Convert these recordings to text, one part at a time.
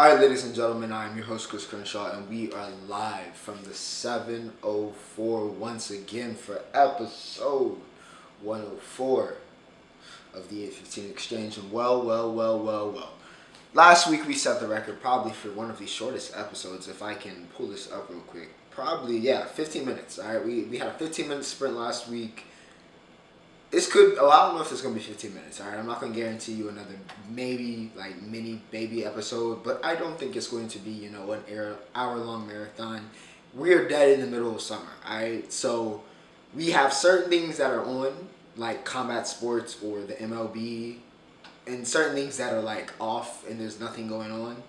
Alright, ladies and gentlemen, I am your host, Chris Crenshaw, and we are live from the 704 once again for episode 104 of the 815 Exchange. And well. Last week we set the record probably for one of the shortest episodes, if I can pull this up real quick. Probably, 15 minutes. Alright, we had a 15-minute sprint last week. This could, I don't know if it's going to be 15 minutes, alright? I'm not going to guarantee you another maybe, mini baby episode, but I don't think it's going to be, an hour-long marathon. We're dead in the middle of summer, alright? So, we have certain things that are on, like combat sports or the MLB, and certain things that are, off and there's nothing going on.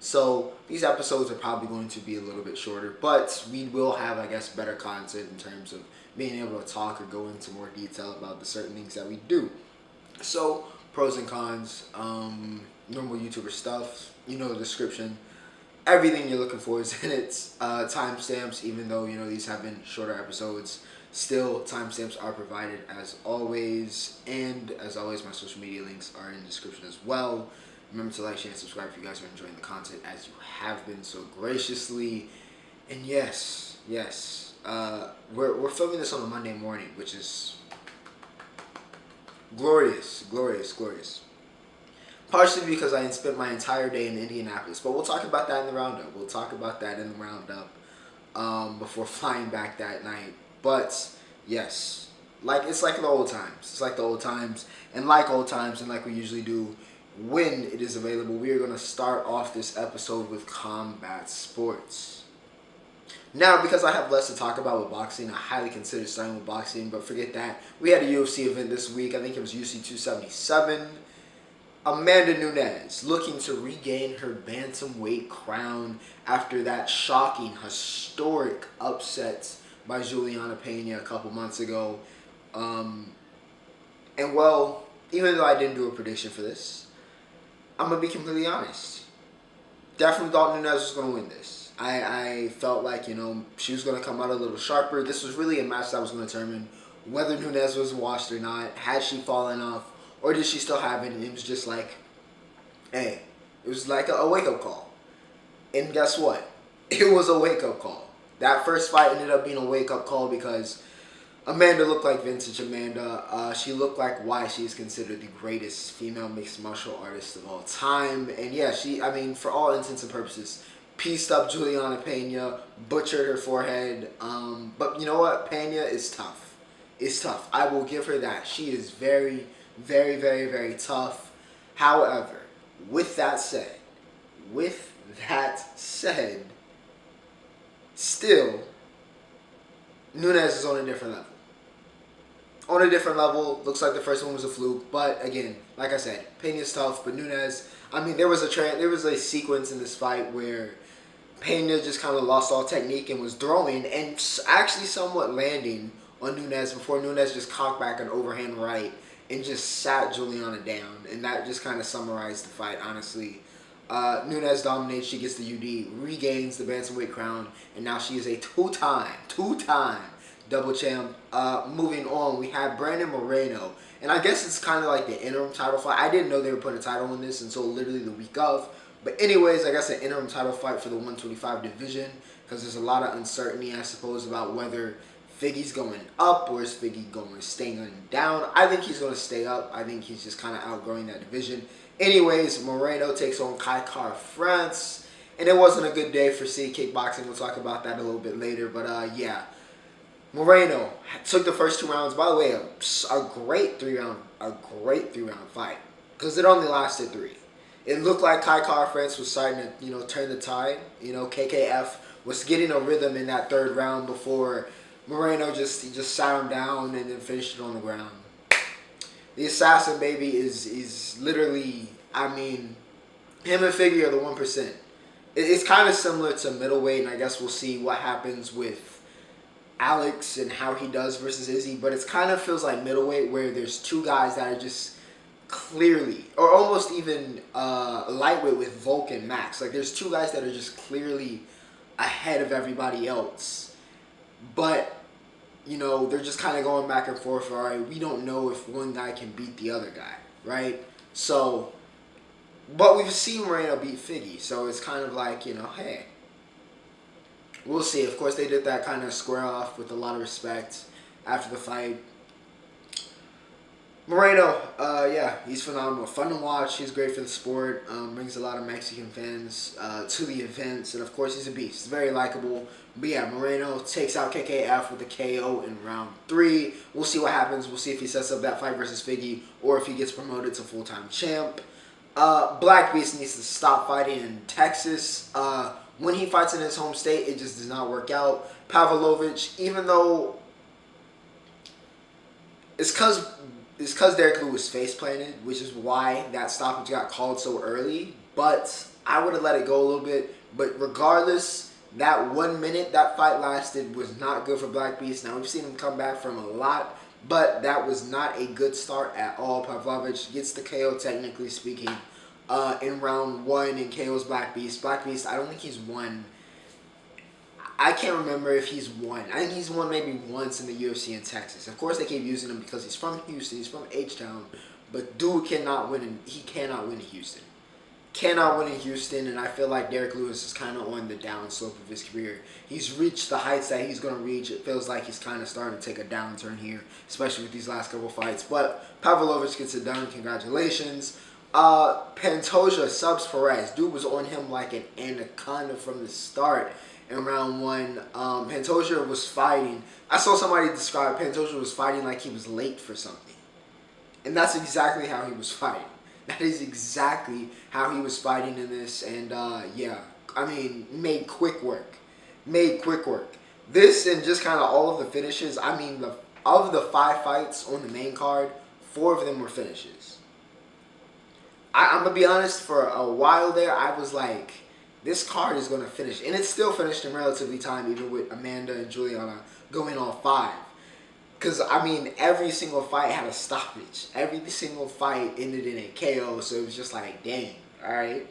So, these episodes are probably going to be a little bit shorter, but we will have, I guess, better content in terms of being able to talk or go into more detail about the certain things that we do. So, pros and cons, normal YouTuber stuff, the description. Everything you're looking for is in it. Timestamps, even though, these have been shorter episodes, still timestamps are provided as always. And as always, my social media links are in the description as well. Remember to like, share, and subscribe if you guys are enjoying the content as you have been so graciously. And yes, we're filming this on a Monday morning, which is glorious. Partially because I spent my entire day in Indianapolis, but we'll talk about that in the Roundup. Before flying back that night. But yes, it's like the old times. And like old times, and like we usually do, when it is available, we are going to start off this episode with combat sports. Now, because I have less to talk about with boxing, I highly consider starting with boxing, but forget that. We had a UFC event this week. I think it was UFC 277. Amanda Nunes looking to regain her bantamweight crown after that shocking, historic upset by Juliana Pena a couple months ago. Even though I didn't do a prediction for this, I'm going to be completely honest. Definitely thought Nunes was going to win this. I felt like, she was going to come out a little sharper. This was really a match that was going to determine whether Nunes was washed or not. Had she fallen off, or did she still have it? And it was just like, hey, it was like a wake-up call. And guess what? It was a wake-up call. That first fight ended up being a wake-up call because Amanda looked like vintage Amanda. She looked like why she is considered the greatest female mixed martial artist of all time. And yeah, for all intents and purposes, pieced up Juliana Pena, butchered her forehead. But you know what? Pena is tough. It's tough. I will give her that. She is very, very, very, very tough. However, with that said, still, Nunes is on a different level. Looks like the first one was a fluke. But again, like I said, Pena's tough. But Nunes, there was a sequence in this fight where Pena just kind of lost all technique and was throwing and actually somewhat landing on Nunes before Nunes just cocked back an overhand right and just sat Juliana down. And that just kind of summarized the fight, honestly. Nunes dominates. She gets the UD, regains the bantamweight crown, and now she is a two-time double champ. Moving on, we have Brandon Moreno, and I guess it's kind of like the interim title fight. I didn't know they were putting a title on this until literally the week of. But anyways, I guess an interim title fight for the 125 division, because there's a lot of uncertainty, I suppose, about whether Figgy's going up or is Figgy staying down. I think he's going to stay up. I think he's just kind of outgrowing that division. Anyways, Moreno takes on Kai France, and it wasn't a good day for C Kickboxing. We'll talk about that a little bit later, but Moreno took the first 2 rounds. By the way, a great three round fight, because it only lasted 3. It looked like Kai France was starting to turn the tide. KKF was getting a rhythm in that 3rd round before Moreno just sat him down and then finished it on the ground. The assassin baby is literally, him and Figgy are the 1%. It's kind of similar to middleweight, and I guess we'll see what happens with Alex and how he does versus Izzy, but it kind of feels like middleweight where there's 2 guys that are just clearly, or almost even lightweight with Volk and Max. There's 2 guys that are just clearly ahead of everybody else, but they're just kind of going back and forth. All right, we don't know if one guy can beat the other guy, right? So But we've seen Moreno beat Figgy, so it's kind of like, hey, we'll see. Of course, they did that kind of square off with a lot of respect after the fight. Moreno, yeah, he's phenomenal. Fun to watch. He's great for the sport. Brings a lot of Mexican fans to the events. And, of course, he's a beast. He's very likable. But, yeah, Moreno takes out KKF with a KO in round 3. We'll see what happens. We'll see if he sets up that fight versus Figgy or if he gets promoted to full-time champ. Black Beast needs to stop fighting in Texas. When he fights in his home state, it just does not work out. Pavlovich, even though it's because Derek Lewis face planted, which is why that stoppage got called so early. But I would have let it go a little bit. But regardless, that 1 minute that fight lasted was not good for Black Beast. Now, we've seen him come back from a lot, but that was not a good start at all. Pavlovich gets the KO, technically speaking, in round 1 and KOs Black Beast. Black Beast, I don't think he's won. I can't remember if he's won. I think he's won maybe once in the UFC in Texas. Of course, they keep using him because he's from Houston. He's from H-Town. But dude cannot win. He cannot win in Houston. Cannot win in Houston. And I feel like Derek Lewis is kind of on the down slope of his career. He's reached the heights that he's going to reach. It feels like he's kind of starting to take a downturn here, especially with these last couple fights. But Pavlovich gets it done. Congratulations. Pantoja subs Perez. Dude was on him like an anaconda from the start. In round 1, Pantoja was fighting. I saw somebody describe Pantoja was fighting like he was late for something. And that's exactly how he was fighting. That is exactly how he was fighting in this. And, yeah, I mean, made quick work. Made quick work. This and just kind of all of the finishes, I mean, of the 5 fights on the main card, 4 of them were finishes. I'm going to be honest, for a while there, I was like, this card is going to finish. And it's still finished in relatively time, even with Amanda and Juliana going on 5. Because, I mean, every single fight had a stoppage. Every single fight ended in a KO. So it was just like, dang, all right.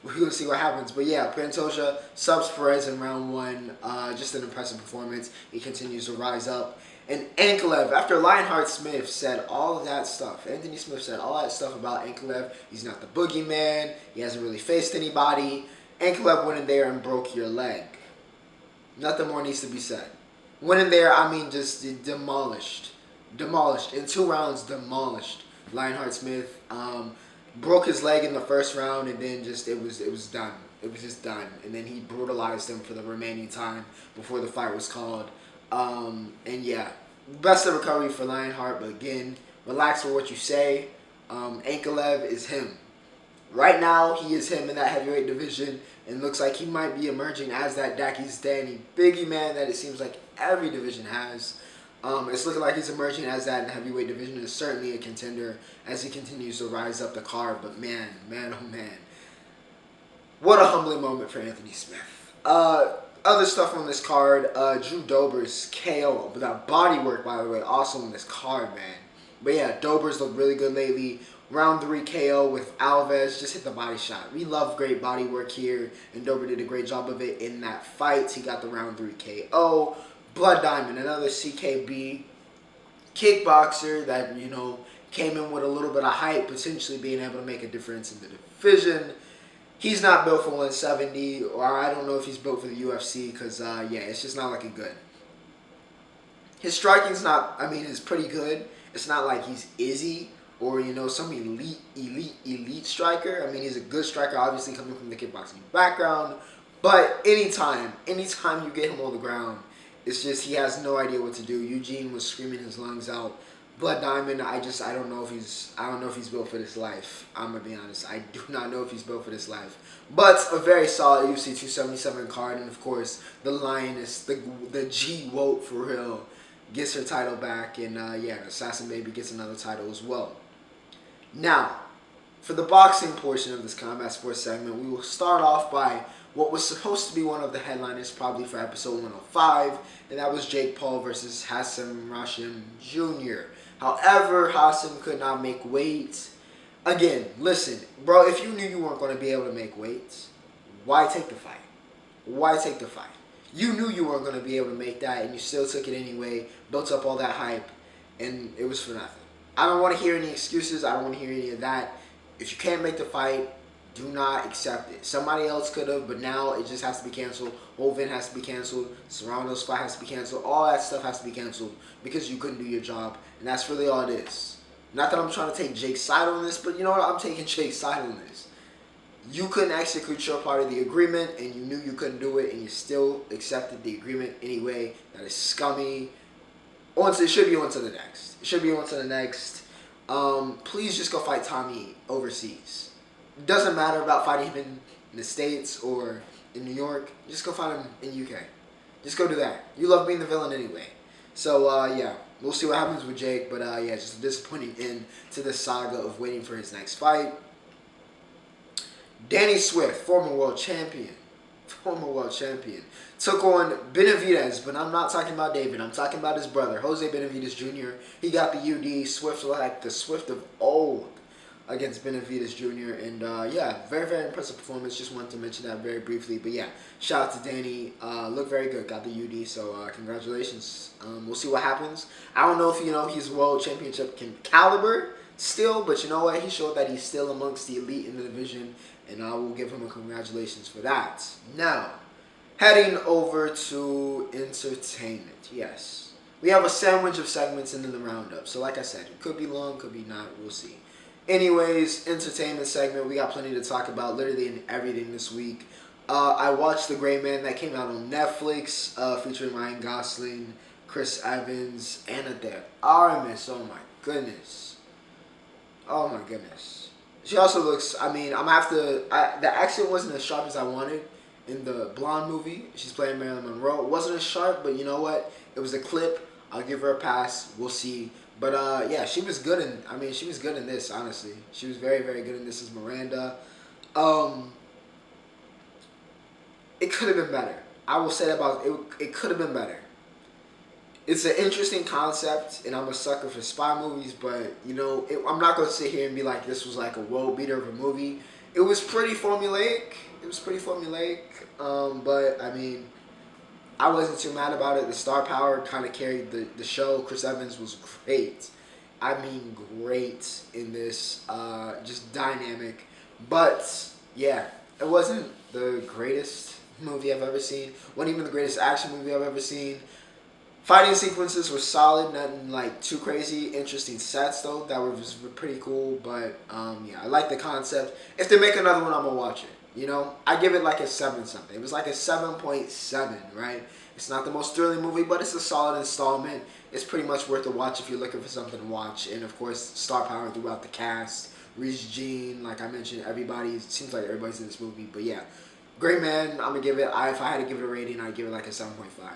We're going to see what happens. But, yeah, Pantoja subs Perez in round 1. Just an impressive performance. He continues to rise up. And Ankalev, after Lionheart Smith said all of that stuff, Anthony Smith said all that stuff about Ankalev. He's not the boogeyman. He hasn't really faced anybody. Ankalev went in there and broke your leg. Nothing more needs to be said. Went in there, I mean, just demolished. Demolished. In 2 rounds, demolished Lionheart Smith. Broke his leg in the first round, and then just it was done. It was just done. And then he brutalized him for the remaining time before the fight was called. And yeah, best of recovery for Lionheart, but again, relax with what you say. Ankalev is him. Right now, he is him in that heavyweight division, and looks like he might be emerging as that Dagestan'i biggie man that it seems like every division has. It's looking like he's emerging as that in the heavyweight division, and is certainly a contender as he continues to rise up the card. But man, oh man, what a humbling moment for Anthony Smith. Other stuff on this card, Drew Dober's KO. But that body work, by the way, also on this card, man. But yeah, Dober's looked really good lately. Round 3 KO with Alves, just hit the body shot. We love great body work here, and Dober did a great job of it in that fight. He got the round 3 KO. Blood Diamond, another CKB kickboxer that, came in with a little bit of hype, potentially being able to make a difference in the division. He's not built for 170, or I don't know if he's built for the UFC, because, yeah, it's just not looking good. His striking's it's pretty good. It's not like he's Izzy, or, some elite striker. I mean, he's a good striker, obviously coming from the kickboxing background. But anytime you get him on the ground, it's just he has no idea what to do. Eugene was screaming his lungs out. Blood Diamond, I don't know if he's built for this life. I'm gonna be honest. I do not know if he's built for this life. But a very solid UFC 277 card, and of course the Lioness, the G Woat for real, gets her title back, and yeah, Assassin Baby gets another title as well. Now, for the boxing portion of this combat sports segment, we will start off by what was supposed to be one of the headliners probably for episode 105, and that was Jake Paul versus Hasim Jr. However, Hasim could not make weight. Again, listen, bro, if you knew you weren't going to be able to make weight, why take the fight? Why take the fight? You knew you weren't going to be able to make that, and you still took it anyway, built up all that hype, and it was for nothing. I don't want to hear any excuses. I don't want to hear any of that. If you can't make the fight, Do not accept it. Somebody else could have, but now it just has to be canceled. Whole event has to be canceled. Serrano's fight has to be canceled. All that stuff has to be canceled because you couldn't do your job, and that's really all it is. Not that I'm trying to take Jake's side on this, but you know what? I'm taking Jake's side on this. You couldn't execute your part of the agreement, and you knew you couldn't do it, and you still accepted the agreement anyway. That is scummy. It should be on to the next. It should be on to the next. Please just go fight Tommy overseas. It doesn't matter about fighting him in the States or in New York. Just go fight him in UK. Just go do that. You love being the villain anyway. So, yeah. We'll see what happens with Jake. But, yeah, just a disappointing end to the saga of waiting for his next fight. Danny Swift, former world champion, took on Benavidez, but I'm not talking about David. I'm talking about his brother, Jose Benavidez Jr. He got the UD. Swift like the Swift of old against Benavidez Jr. And, yeah, very, very impressive performance. Just wanted to mention that very briefly. But, yeah, shout out to Danny. Looked very good. Got the UD, so congratulations. We'll see what happens. I don't know if, he's world championship caliber still, but you know what? He showed that he's still amongst the elite in the division, and I will give him a congratulations for that. Now, heading over to entertainment. Yes. We have a sandwich of segments into the roundup. So like I said, it could be long, could be not. We'll see. Anyways, entertainment segment. We got plenty to talk about, literally in everything this week. I watched The Gray Man that came out on Netflix, featuring Ryan Gosling, Chris Evans, Anna de Armas. Oh my goodness. Oh my goodness. She also looks, I'm going to have to, the accent wasn't as sharp as I wanted in the Blonde movie. She's playing Marilyn Monroe. It wasn't as sharp, but you know what? It was a clip. I'll give her a pass. We'll see. But, yeah, she was good she was good in this, honestly. She was very, very good in this as Miranda. It could have been better. I will say that about it. It could have been better. It's an interesting concept, and I'm a sucker for spy movies, but, I'm not going to sit here and be like this was like a world beater of a movie. It was pretty formulaic. But, I wasn't too mad about it. The star power kind of carried the show. Chris Evans was great. Great in this. Just dynamic. But, yeah, it wasn't the greatest movie I've ever seen. Wasn't even the greatest action movie I've ever seen. Fighting sequences were solid, nothing like too crazy. Interesting sets though, that was pretty cool. But yeah, I like the concept. If they make another one, I'm gonna watch it. I give it like a 7 something. It was like a 7.7, right? It's not the most thrilling movie, but it's a solid installment. It's pretty much worth a watch if you're looking for something to watch. And of course, star power throughout the cast. Reese Jean, like I mentioned, it seems like everybody's in this movie. But yeah, Great Man, I'm gonna give it. If I had to give it a rating, I'd give it like a 7.5.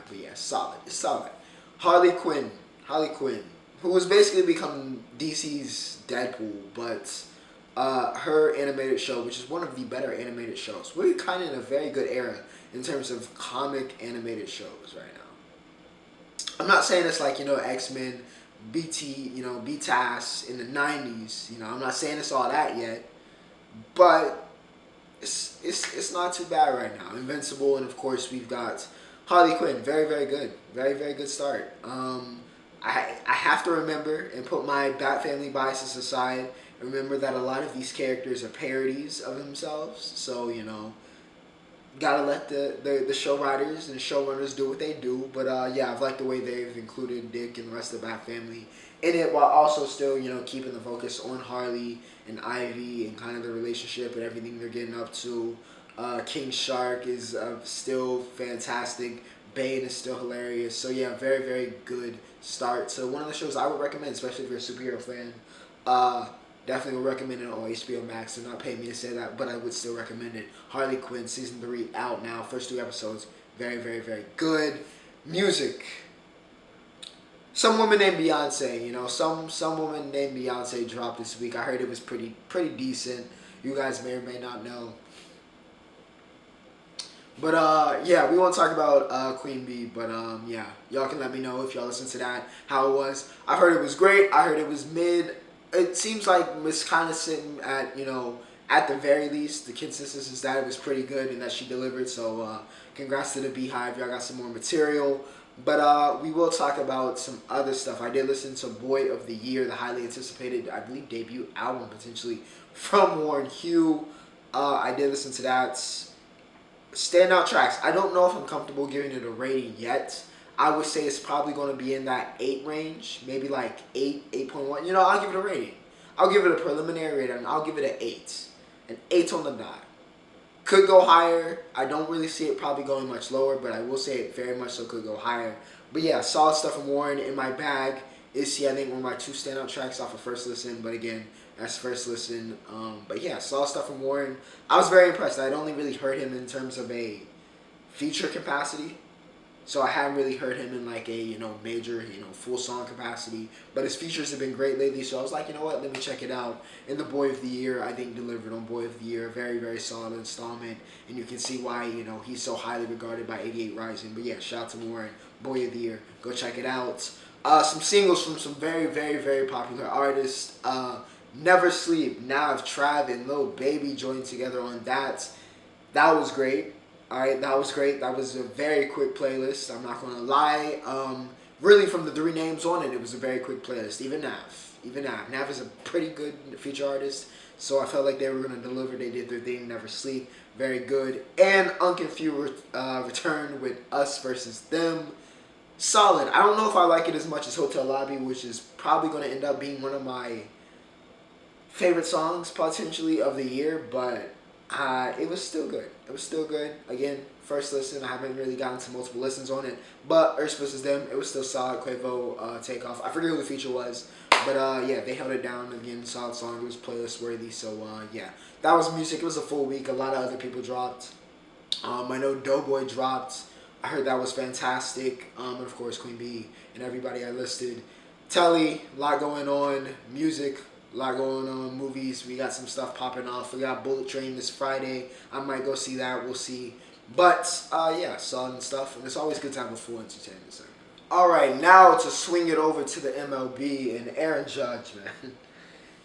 But yeah, solid. It's solid. Harley Quinn, who was basically becoming DC's Deadpool, but her animated show, which is one of the better animated shows. We're kind of in a very good era in terms of comic animated shows right now. I'm not saying it's like, X-Men, BTAS in the 90s. I'm not saying it's all that yet, but it's not too bad right now. Invincible, and of course we've got Harley Quinn. Very, very good. Very, very good start. I have to remember and put my Bat Family biases aside. Remember that a lot of these characters are parodies of themselves. So, gotta let the show writers and showrunners do what they do. But, yeah, I've liked the way they've included Dick and the rest of the Bat Family in it, while also still, keeping the focus on Harley and Ivy and kind of the relationship and everything they're getting up to. King Shark is still fantastic. Bane is still hilarious. So yeah, very, very good start. So one of the shows I would recommend, especially if you're a superhero fan. Definitely would recommend it on HBO Max. They're not paying me to say that, but I would still recommend it. Harley Quinn season 3 out now. First 2 episodes. Very, very, very good. Music. Some woman named Beyonce. Some woman named Beyonce dropped this week. I heard it was pretty decent. You guys may or may not know. But, yeah, we won't talk about Queen Bee, but, yeah, y'all can let me know if y'all listen to that, how it was. I heard it was great. I heard it was mid. It seems like it's kind of sitting at, at the very least, the consensus is that it was pretty good and that she delivered. So, congrats to the Beehive. Y'all got some more material. But, we will talk about some other stuff. I did listen to Boy of the Year, the highly anticipated, I believe, debut album, potentially, from Warren Hugh. I did listen to that. Standout tracks. I don't know if I'm comfortable giving it a rating yet. I would say it's probably going to be in that 8 range, maybe like 8, 8.1. I'll give it a rating. I'll give it a preliminary rating. I'll give it an 8. An 8 on the dot. Could go higher. I don't really see it probably going much lower, but I will say it very much so could go higher. But yeah, solid stuff from Warren. In my bag is I think one of my 2 standout tracks off of first listen. But again, that's first listen. But yeah, solid stuff from Warren. I was very impressed. I'd only really heard him in terms of a feature capacity. So I haven't really heard him in like a, major, full song capacity. But his features have been great lately. So I was like, you know what, let me check it out. And the Boy of the Year, I think, delivered on Boy of the Year. Very, very solid installment. And you can see why, he's so highly regarded by 88 Rising. But yeah, shout out to Warren, Boy of the Year. Go check it out. Some singles from some very, very, very popular artists. Never Sleep, Nav, Trav, and Lil Baby joined together on that. That was great. Alright, that was great. That was a very quick playlist. I'm not going to lie. Really, from the 3 names on it, it was a very quick playlist. Even Nav. Nav is a pretty good feature artist. So I felt like they were going to deliver. They did their thing. Never Sleep. Very good. And Phew returned with Us versus Them. Solid. I don't know if I like it as much as Hotel Lobby, which is probably going to end up being one of my favorite songs, potentially, of the year. But it was still good. Again, first listen. I haven't really gotten to multiple listens on it. But Us vs. Them, it was still solid. Quavo Takeoff. I forget who the feature was. But yeah, they held it down. Again, solid song. It was playlist worthy. So yeah, that was music. It was a full week. A lot of other people dropped. I know Doughboy dropped. I heard that was fantastic. And of course, Queen Bee and everybody I listed. Telly, a lot going on. Music, a lot going on. Movies, we got some stuff popping off. We got Bullet Train this Friday. I might go see that. We'll see. But yeah, solid stuff. And it's always good to have a full entertainment segment. All right, now to swing it over to the MLB and Aaron Judge, man.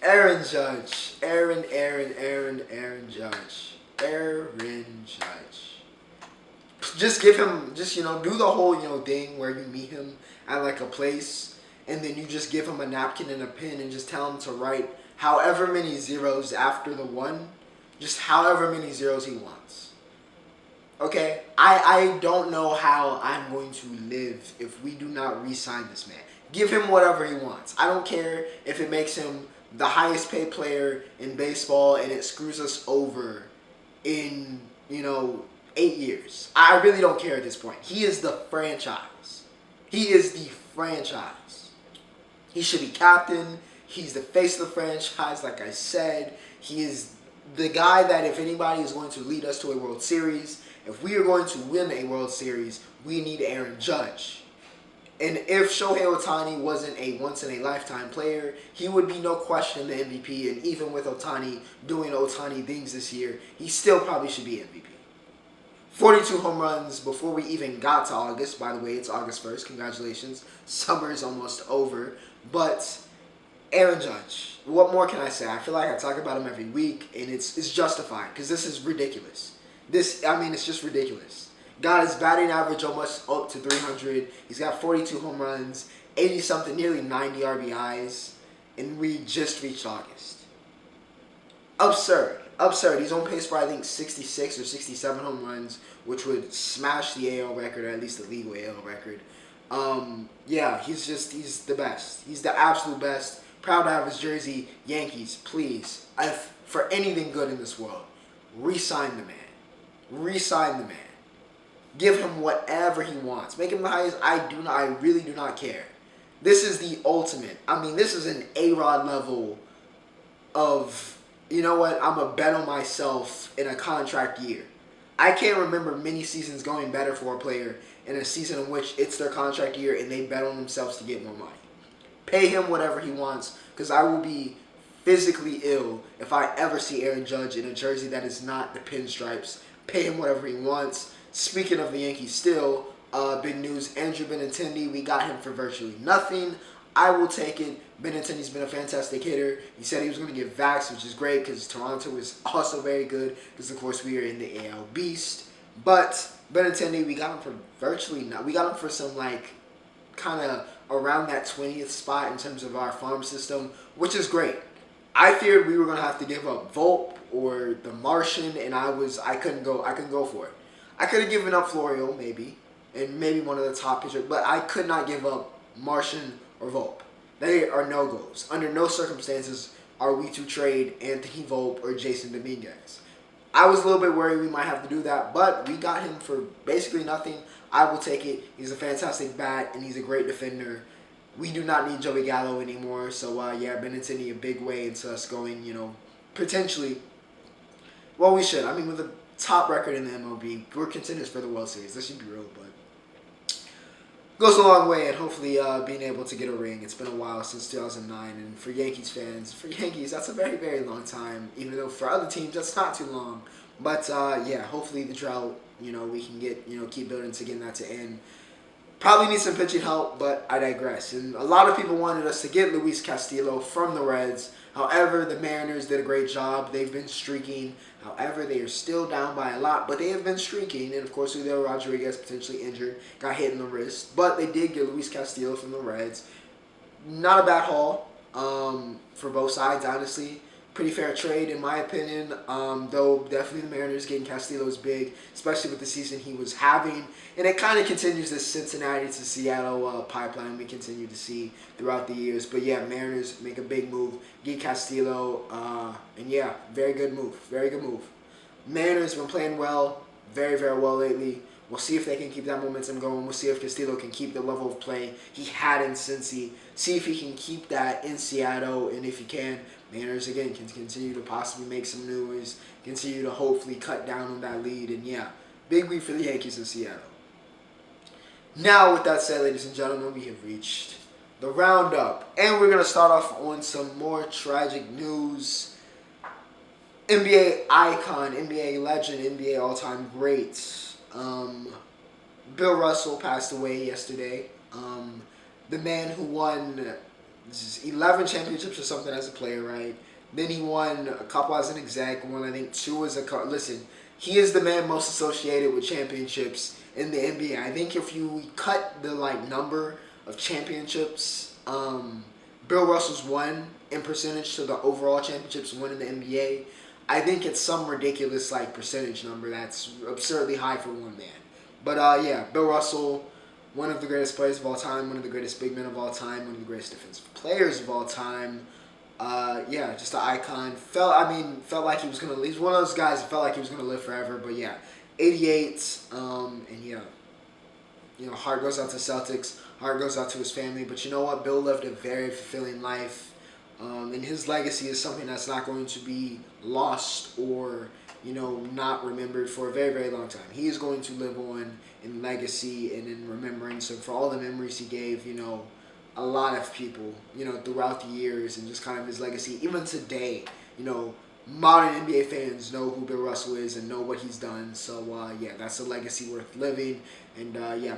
Aaron Judge. Aaron Judge. Just give him, do the whole, thing where you meet him at like a place and then you just give him a napkin and a pen and just tell him to write however many zeros after the 1, just however many zeros he wants. Okay? I don't know how I'm going to live if we do not re-sign this man. Give him whatever he wants. I don't care if it makes him the highest paid player in baseball and it screws us over in, 8 years. I really don't care at this point. He is the franchise. He should be captain. He's the face of the franchise, like I said. He is the guy that if anybody is going to lead us to a World Series, if we are going to win a World Series, we need Aaron Judge. And if Shohei Ohtani wasn't a once-in-a-lifetime player, he would be no question the MVP. And even with Ohtani doing Ohtani things this year, he still probably should be MVP. 42 home runs before we even got to August. By the way, it's August 1st. Congratulations. Summer is almost over. But Aaron Judge, what more can I say? I feel like I talk about him every week, and it's justified because this is ridiculous. It's just ridiculous. Got his batting average almost up to 300. He's got 42 home runs, 80-something, nearly 90 RBIs, and we just reached August. Absurd. He's on pace for, I think, 66 or 67 home runs, which would smash the AL record, or at least the legal AL record. Yeah, he's the best. He's the absolute best. Proud to have his jersey. Yankees, please, for anything good in this world, re-sign the man. Give him whatever he wants. Make him the highest. I really do not care. This is the ultimate. This is an A-Rod level of, you know what, I'm going to bet on myself in a contract year. I can't remember many seasons going better for a player in a season in which it's their contract year and they bet on themselves to get more money. Pay him whatever he wants, because I will be physically ill if I ever see Aaron Judge in a jersey that is not the pinstripes. Pay him whatever he wants. Speaking of the Yankees still, big news, Andrew Benintendi, we got him for virtually nothing. I will take it. Benintendi's been a fantastic hitter. He said he was going to get vaxxed, which is great because Toronto is also very good because, of course, we are in the AL Beast. But Benintendi, we got him for virtually nothing. We got him for some, kind of around that 20th spot in terms of our farm system, which is great. I feared we were going to have to give up Volpe or the Martian, and I couldn't go for it. I could have given up Florio maybe, and maybe one of the top pitchers, but I could not give up Martian or Volpe. They are no-goes. Under no circumstances are we to trade Anthony Volpe or Jason Dominguez. I was a little bit worried we might have to do that, but we got him for basically nothing. I will take it. He's a fantastic bat, and he's a great defender. We do not need Joey Gallo anymore, so Benintendi a big way into us going, potentially. Well, we should. I mean, with a top record in the MLB, we're contenders for the World Series. Let's just be real, but goes a long way, and hopefully being able to get a ring. It's been a while since 2009, and for Yankees fans, that's a very, very long time, even though for other teams, that's not too long. But, hopefully the drought, we can get, keep building to getting that to end. Probably need some pitching help, but I digress. And a lot of people wanted us to get Luis Castillo from the Reds. However, the Mariners did a great job. They've been streaking. However, they are still down by a lot, but they have been streaking. And, of course, Julio Rodriguez potentially injured, got hit in the wrist. But they did get Luis Castillo from the Reds. Not a bad haul for both sides, honestly. Pretty fair trade, in my opinion, though definitely the Mariners getting Castillo is big, especially with the season he was having. And it kind of continues this Cincinnati to Seattle pipeline we continue to see throughout the years. But, Mariners make a big move, get Castillo, and, very good move, very good move. Mariners been playing well, very, very well lately. We'll see if they can keep that momentum going. We'll see if Castillo can keep the level of play he had in Cincy. See if he can keep that in Seattle, and if he can, Mariners, again, can continue to possibly make some noise, continue to hopefully cut down on that lead, and big week for the Yankees in Seattle. Now, with that said, ladies and gentlemen, we have reached the Roundup, and we're going to start off on some more tragic news. NBA icon, NBA legend, NBA all-time great, Bill Russell passed away yesterday. The man who won 11 championships or something as a player, right? Then he won a couple as an exec, won I think 2 as a listen, he is the man most associated with championships in the NBA. I think if you cut the number of championships Bill Russell's won in percentage to the overall championships won in the NBA, I think it's some ridiculous percentage number that's absurdly high for one man. But Bill Russell, one of the greatest players of all time, one of the greatest big men of all time, one of the greatest defensive players of all time. Just an icon. Felt like he was gonna leave. He's one of those guys that felt like he was gonna live forever. But 88. Heart goes out to Celtics. Heart goes out to his family. But you know what? Bill lived a very fulfilling life. And his legacy is something that's not going to be lost or not remembered for a very, very long time. He is going to live on in legacy and in remembrance and for all the memories he gave, a lot of people, throughout the years and just kind of his legacy. Even today, modern NBA fans know who Bill Russell is and know what he's done. So, that's a legacy worth living. And,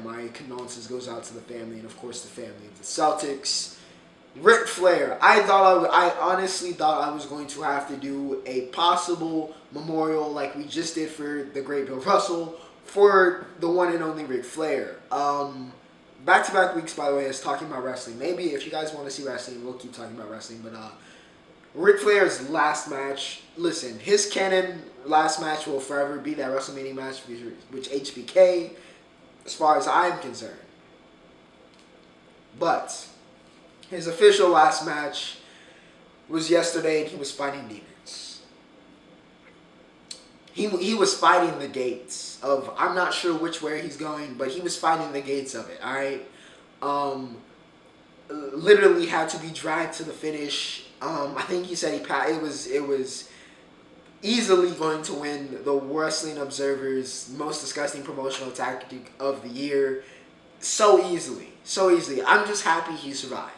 my condolences goes out to the family and, of course, the family of the Celtics. Ric Flair. I honestly thought I was going to have to do a possible memorial like we just did for the great Bill Russell for the one and only Ric Flair. Back-to-back weeks, by the way, is talking about wrestling. Maybe if you guys want to see wrestling, we'll keep talking about wrestling. But Ric Flair's last match, listen, his canon last match will forever be that WrestleMania match which HBK, as far as I'm concerned. But his official last match was yesterday, and he was fighting demons. He was fighting the gates of, I'm not sure which way he's going, but he was fighting the gates of it, all right? Literally had to be dragged to the finish. I think he said it was easily going to win the Wrestling Observer's most disgusting promotional tactic of the year. So easily. I'm just happy he survived.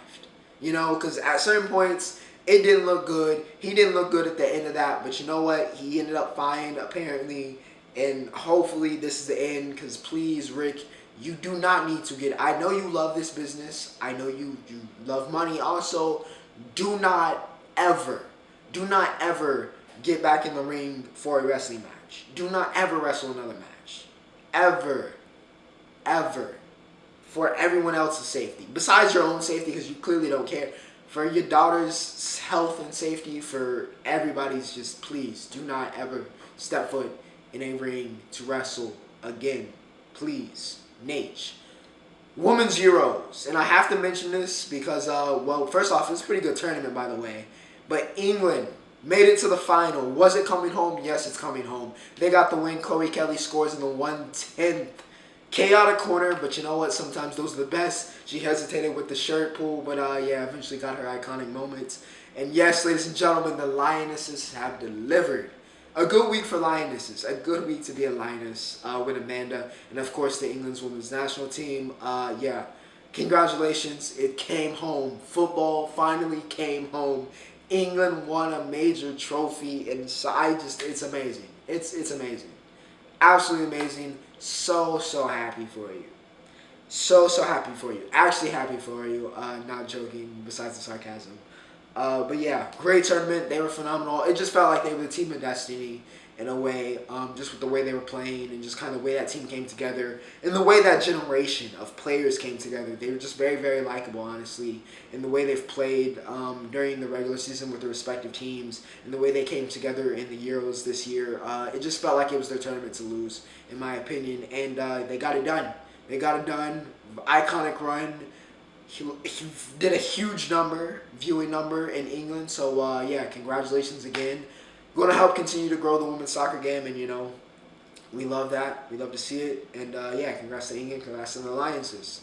Because at certain points, it didn't look good. He didn't look good at the end of that. But you know what? He ended up fine, apparently. And hopefully this is the end. Because please, Rick, you do not need to get... I know you love this business. I know you love money. Also, do not ever get back in the ring for a wrestling match. Do not ever wrestle another match. Ever. For everyone else's safety. Besides your own safety, because you clearly don't care. for your daughter's health and safety, for everybody's, just please do not ever step foot in a ring to wrestle again. Please. Nate. Women's Euros. And I have to mention this because, well, first off, it's a pretty good tournament, by the way. But England made it to the final. Was it coming home? Yes, it's coming home. They got the win. Chloe Kelly scores in the 1/10. Chaotic corner, but you know what? Sometimes those are the best. She hesitated with the shirt pull, but yeah, eventually got her iconic moments. And yes, ladies and gentlemen, the Lionesses have delivered. A good week for Lionesses. A good week to be a Lioness with Amanda. And of course, the England's women's national team. Yeah, congratulations. It came home. Football finally came home. England won a major trophy. And so it's amazing. It's amazing. Absolutely amazing. So happy for you. So happy for you. Actually happy for you. Not joking, besides the sarcasm. But yeah, great tournament. They were phenomenal. It just felt like they were the team of destiny in a way, just with the way they were playing and just kind of the way that team came together and the way that generation of players came together. They were just very likable, honestly, in the way they've played during the regular season with their respective teams and the way they came together in the Euros this year. It just felt like it was their tournament to lose, in my opinion, and they got it done. They got it done. Iconic run. He did a huge viewing number in England. So, yeah, congratulations again. Going to help continue to grow the women's soccer game. And, you know, we love that. We love to see it. And, yeah, congrats to England. Congrats to the Lionesses.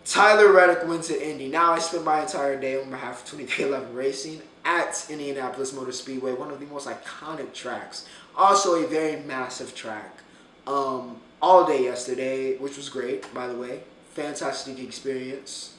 Tyler Reddick wins at Indy. Now, I spent my entire day on behalf of 2311 Racing at Indianapolis Motor Speedway, one of the most iconic tracks. Also a very massive track. All day yesterday, which was great, by the way. Fantastic experience.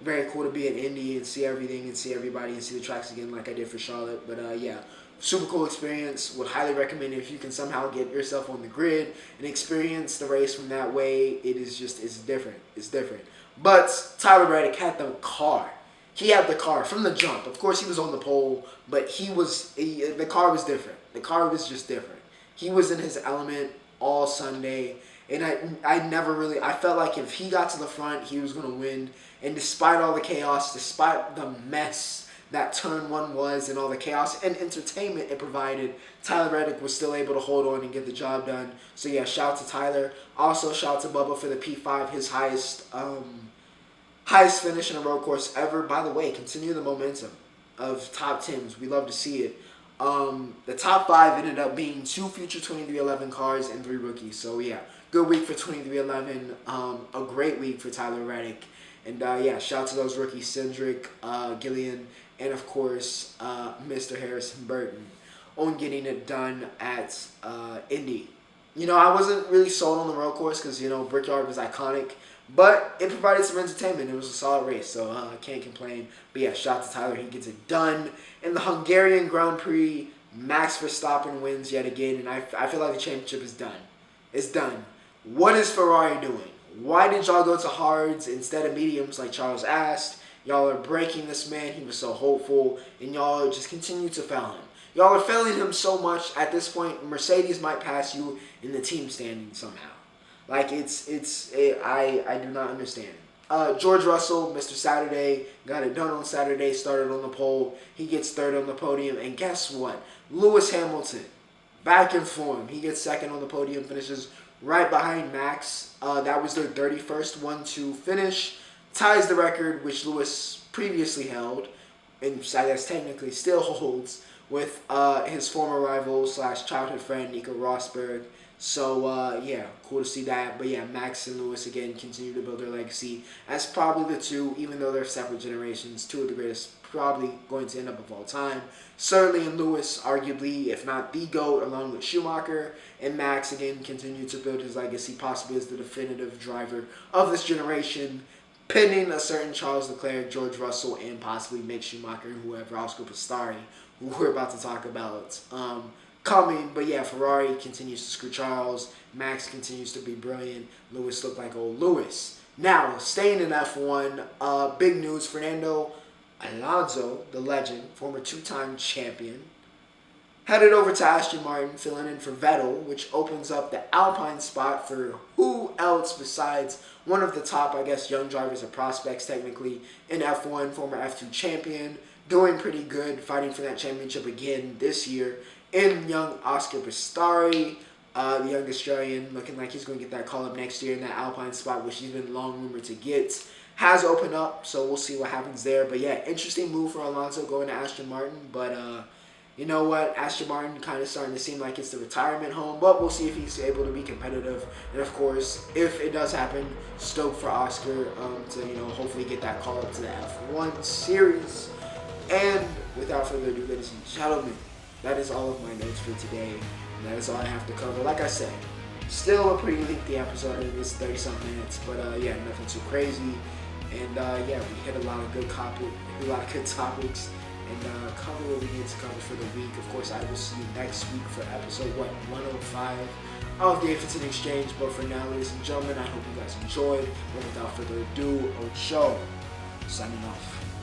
Very cool to be at Indy and see everything and see everybody and see the tracks again like I did for Charlotte. But yeah, super cool experience. Would highly recommend it if you can somehow get yourself on the grid and experience the race from that way. It is just, it's different. It's different. But Tyler Reddick had the car. He had the car from the jump. Of course, he was on the pole, but the car was different. The car was just different. He was in his element all Sunday. And I felt like if he got to the front, he was going to win. And despite all the chaos, despite the mess that turn one was and all the chaos and entertainment it provided, Tyler Reddick was still able to hold on and get the job done. So yeah, shout out to Tyler. Also shout out to Bubba for the P5, his highest finish in a road course ever. By the way, continue the momentum of top 10s. We love to see it. The top 5 ended up being 2 future 2311 cars and 3 rookies. So yeah, good week for 2311. A great week for Tyler Reddick. And yeah, shout out to those rookies, Cedric, Gillian, and of course, Mr. Harrison Burton on getting it done at Indy. You know, I wasn't really sold on the road course because, you know, Brickyard was iconic. But it provided some entertainment. It was a solid race, so I can't complain. But yeah, shout out to Tyler. He gets it done. In the Hungarian Grand Prix, Max Verstappen wins yet again. And I feel like the championship is done. It's done. What is Ferrari doing? Why did y'all go to hards instead of mediums like Charles asked? Y'all are breaking this man. He was so hopeful. And y'all just continue to fail him. Y'all are failing him so much. At this point, Mercedes might pass you in the team standing somehow. Like, I do not understand. George Russell, Mr. Saturday, got it done on Saturday, started on the pole. He gets third on the podium. And guess what? Lewis Hamilton, back in form. He gets second on the podium, finishes right behind Max. That was their 31st 1-2 finish. Ties the record, which Lewis previously held, and I guess technically still holds, with his former rival / childhood friend, Nico Rosberg. So, yeah, cool to see that. But, yeah, Max and Lewis, again, continue to build their legacy as probably the two, even though they're separate generations, two of the greatest probably going to end up of all time. Certainly in Lewis, arguably, if not the GOAT, along with Schumacher. And Max, again, continued to build his legacy, possibly as the definitive driver of this generation, pending a certain Charles Leclerc, George Russell, and possibly Mick Schumacher, and whoever else, Starry, who we're about to talk about. Coming, but yeah, Ferrari continues to screw Charles. Max continues to be brilliant. Lewis looked like old Lewis. Now, staying in F1, big news, Fernando Alonso, the legend, former 2-time champion, Headed over to Aston Martin, filling in for Vettel, which opens up the Alpine spot for who else besides one of the top, I guess, young drivers or prospects technically in F1, former F2 champion, doing pretty good, fighting for that championship again this year, in young Oscar Pistari, the young Australian, looking like he's going to get that call-up next year in that Alpine spot, which he's been long rumored to get. Has opened up, so we'll see what happens there. But yeah, interesting move for Alonso going to Aston Martin, but you know what? Aston Martin kind of starting to seem like it's the retirement home, but we'll see if he's able to be competitive. And of course, if it does happen, stoked for Oscar to hopefully get that call up to the F1 series. And without further ado, ladies and gentlemen, that is all of my notes for today. And that is all I have to cover. Like I said, still a pretty lengthy episode. It is 30-something minutes, but yeah, nothing too crazy. And yeah, we hit a lot of good topics. And cover what we need to cover for the week. Of course, I will see you next week for episode 105 of the If It's an Exchange. But for now, ladies and gentlemen, I hope you guys enjoyed. And without further ado, Ocho signing off.